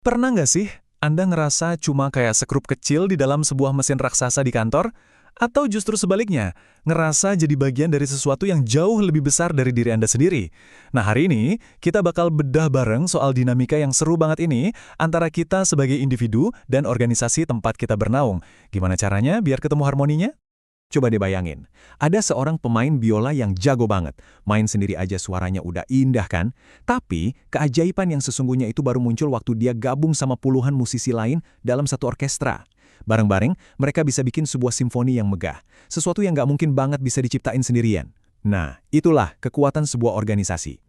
Pernah nggak sih Anda ngerasa cuma kayak sekrup kecil di dalam sebuah mesin raksasa di kantor? Atau justru sebaliknya, ngerasa jadi bagian dari sesuatu yang jauh lebih besar dari diri Anda sendiri? Nah, hari ini kita bakal bedah bareng soal dinamika yang seru banget ini antara kita sebagai individu dan organisasi tempat kita bernaung. Gimana caranya biar ketemu harmoninya? Coba dibayangin, ada seorang pemain biola yang jago banget. Main sendiri aja suaranya udah indah kan? Tapi, keajaiban yang sesungguhnya itu baru muncul waktu dia gabung sama puluhan musisi lain dalam satu orkestra. Bareng-bareng, mereka bisa bikin sebuah simfoni yang megah. Sesuatu yang nggak mungkin banget bisa diciptain sendirian. Nah, itulah kekuatan sebuah organisasi.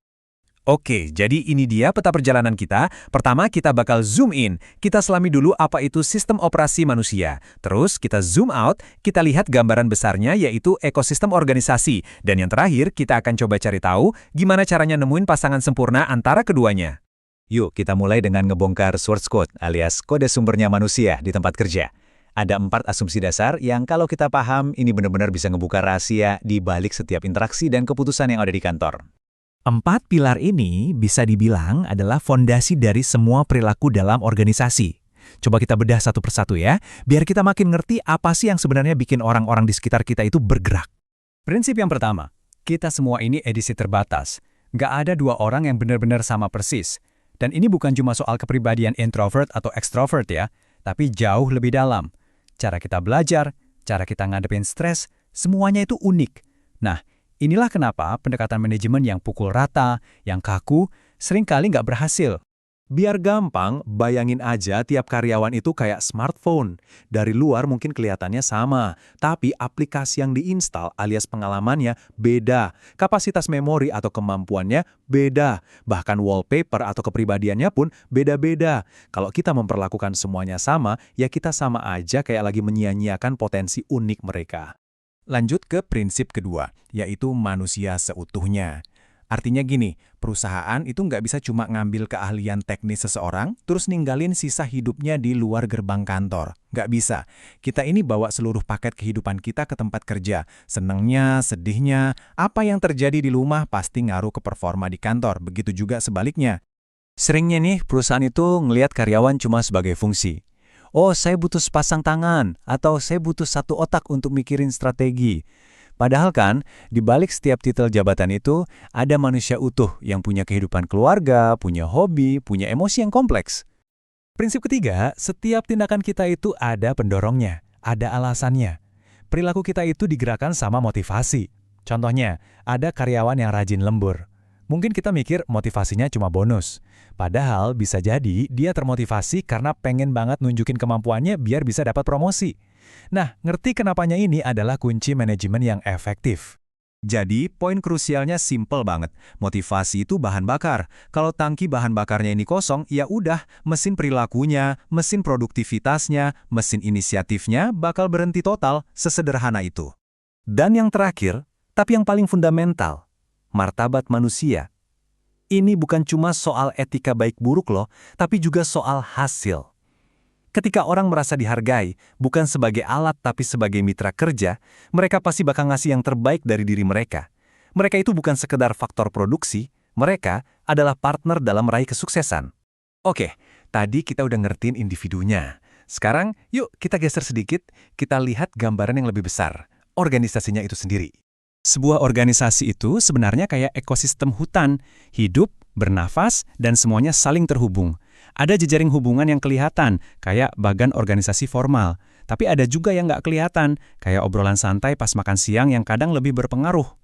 Oke, jadi ini dia peta perjalanan kita. Pertama, kita bakal zoom in. Kita selami dulu apa itu sistem operasi manusia. Terus, kita zoom out, kita lihat gambaran besarnya yaitu ekosistem organisasi. Dan yang terakhir, kita akan coba cari tahu gimana caranya nemuin pasangan sempurna antara keduanya. Yuk, kita mulai dengan ngebongkar source code alias kode sumbernya manusia di tempat kerja. Ada 4 asumsi dasar yang kalau kita paham, ini benar-benar bisa ngebuka rahasia di balik setiap interaksi dan keputusan yang ada di kantor. 4 pilar ini bisa dibilang adalah fondasi dari semua perilaku dalam organisasi. Coba kita bedah satu persatu ya, biar kita makin ngerti apa sih yang sebenarnya bikin orang-orang di sekitar kita itu bergerak. Prinsip yang pertama, kita semua ini edisi terbatas. Nggak ada 2 orang yang benar-benar sama persis. Dan ini bukan cuma soal kepribadian introvert atau extrovert ya, tapi jauh lebih dalam. Cara kita belajar, cara kita ngadepin stres, semuanya itu unik. Nah, inilah kenapa pendekatan manajemen yang pukul rata, yang kaku, seringkali nggak berhasil. Biar gampang, bayangin aja tiap karyawan itu kayak smartphone. Dari luar mungkin kelihatannya sama, tapi aplikasi yang diinstal alias pengalamannya beda. Kapasitas memori atau kemampuannya beda. Bahkan wallpaper atau kepribadiannya pun beda-beda. Kalau kita memperlakukan semuanya sama, ya kita sama aja kayak lagi menyia-nyiakan potensi unik mereka. Lanjut ke prinsip kedua, yaitu manusia seutuhnya. Artinya gini, perusahaan itu nggak bisa cuma ngambil keahlian teknis seseorang, terus ninggalin sisa hidupnya di luar gerbang kantor. Nggak bisa. Kita ini bawa seluruh paket kehidupan kita ke tempat kerja. Senengnya, sedihnya, apa yang terjadi di rumah pasti ngaruh ke performa di kantor. Begitu juga sebaliknya. Seringnya nih, perusahaan itu ngelihat karyawan cuma sebagai fungsi. Oh, saya butuh sepasang tangan, atau saya butuh satu otak untuk mikirin strategi. Padahal kan, di balik setiap titel jabatan itu, ada manusia utuh yang punya kehidupan keluarga, punya hobi, punya emosi yang kompleks. Prinsip ketiga, setiap tindakan kita itu ada pendorongnya, ada alasannya. Perilaku kita itu digerakkan sama motivasi. Contohnya, ada karyawan yang rajin lembur. Mungkin kita mikir motivasinya cuma bonus. Padahal bisa jadi dia termotivasi karena pengen banget nunjukin kemampuannya biar bisa dapat promosi. Nah, ngerti kenapanya ini adalah kunci manajemen yang efektif. Jadi, poin krusialnya simple banget. Motivasi itu bahan bakar. Kalau tangki bahan bakarnya ini kosong, ya udah, mesin perilakunya, mesin produktivitasnya, mesin inisiatifnya bakal berhenti total, sesederhana itu. Dan yang terakhir, tapi yang paling fundamental, martabat manusia. Ini bukan cuma soal etika baik buruk loh, tapi juga soal hasil. Ketika orang merasa dihargai, bukan sebagai alat tapi sebagai mitra kerja, mereka pasti bakal ngasih yang terbaik dari diri mereka. Mereka itu bukan sekedar faktor produksi, mereka adalah partner dalam meraih kesuksesan. Oke, tadi kita udah ngertiin individunya. Sekarang, yuk kita geser sedikit, kita lihat gambaran yang lebih besar, organisasinya itu sendiri. Sebuah organisasi itu sebenarnya kayak ekosistem hutan, hidup, bernafas, dan semuanya saling terhubung. Ada jejaring hubungan yang kelihatan, kayak bagan organisasi formal. Tapi ada juga yang nggak kelihatan, kayak obrolan santai pas makan siang yang kadang lebih berpengaruh.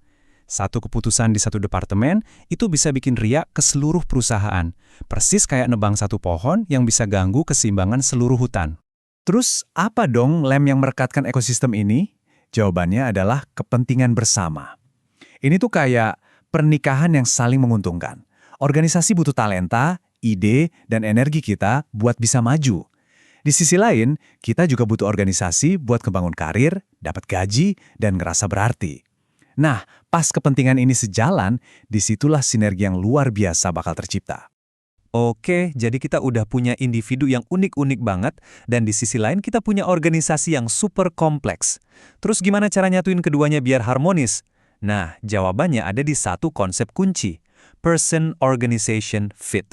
Satu keputusan di satu departemen, itu bisa bikin riak ke seluruh perusahaan. Persis kayak nebang satu pohon yang bisa ganggu keseimbangan seluruh hutan. Terus, apa dong lem yang merekatkan ekosistem ini? Jawabannya adalah kepentingan bersama. Ini tuh kayak pernikahan yang saling menguntungkan. Organisasi butuh talenta, ide, dan energi kita buat bisa maju. Di sisi lain, kita juga butuh organisasi buat kebangun karir, dapat gaji, dan ngerasa berarti. Nah, pas kepentingan ini sejalan, disitulah sinergi yang luar biasa bakal tercipta. Oke, jadi kita udah punya individu yang unik-unik banget, dan di sisi lain kita punya organisasi yang super kompleks. Terus gimana cara nyatuin keduanya biar harmonis? Nah, jawabannya ada di satu konsep kunci, person-organization fit.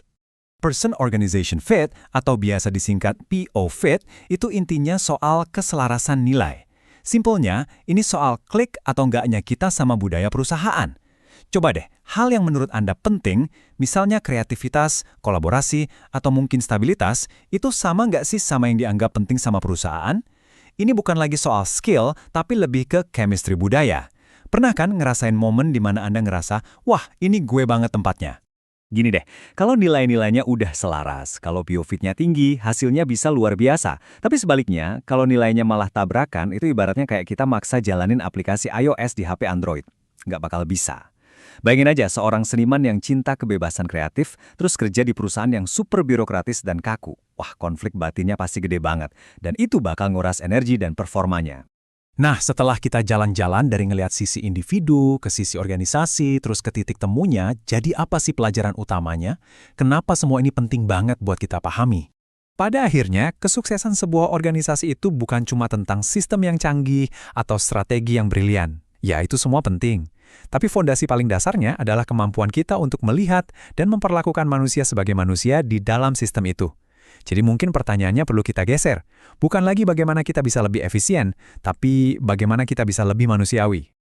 Person Organization Fit atau biasa disingkat PO Fit itu intinya soal keselarasan nilai. Simpelnya, ini soal klik atau enggaknya kita sama budaya perusahaan. Coba deh, hal yang menurut Anda penting, misalnya kreativitas, kolaborasi, atau mungkin stabilitas, itu sama nggak sih sama yang dianggap penting sama perusahaan? Ini bukan lagi soal skill, tapi lebih ke chemistry budaya. Pernah kan ngerasain momen di mana Anda ngerasa, wah ini gue banget tempatnya? Gini deh, kalau nilai-nilainya udah selaras, kalau PO-Fit-nya tinggi, hasilnya bisa luar biasa. Tapi sebaliknya, kalau nilainya malah tabrakan, itu ibaratnya kayak kita maksa jalanin aplikasi iOS di HP Android. Nggak bakal bisa. Bayangin aja seorang seniman yang cinta kebebasan kreatif, terus kerja di perusahaan yang super birokratis dan kaku. Wah, konflik batinnya pasti gede banget. Dan itu bakal nguras energi dan performanya. Nah, setelah kita jalan-jalan dari ngelihat sisi individu, ke sisi organisasi, terus ke titik temunya, jadi apa sih pelajaran utamanya? Kenapa semua ini penting banget buat kita pahami? Pada akhirnya, kesuksesan sebuah organisasi itu bukan cuma tentang sistem yang canggih atau strategi yang brilian. Ya, itu semua penting. Tapi fondasi paling dasarnya adalah kemampuan kita untuk melihat dan memperlakukan manusia sebagai manusia di dalam sistem itu. Jadi mungkin pertanyaannya perlu kita geser. Bukan lagi bagaimana kita bisa lebih efisien, tapi bagaimana kita bisa lebih manusiawi.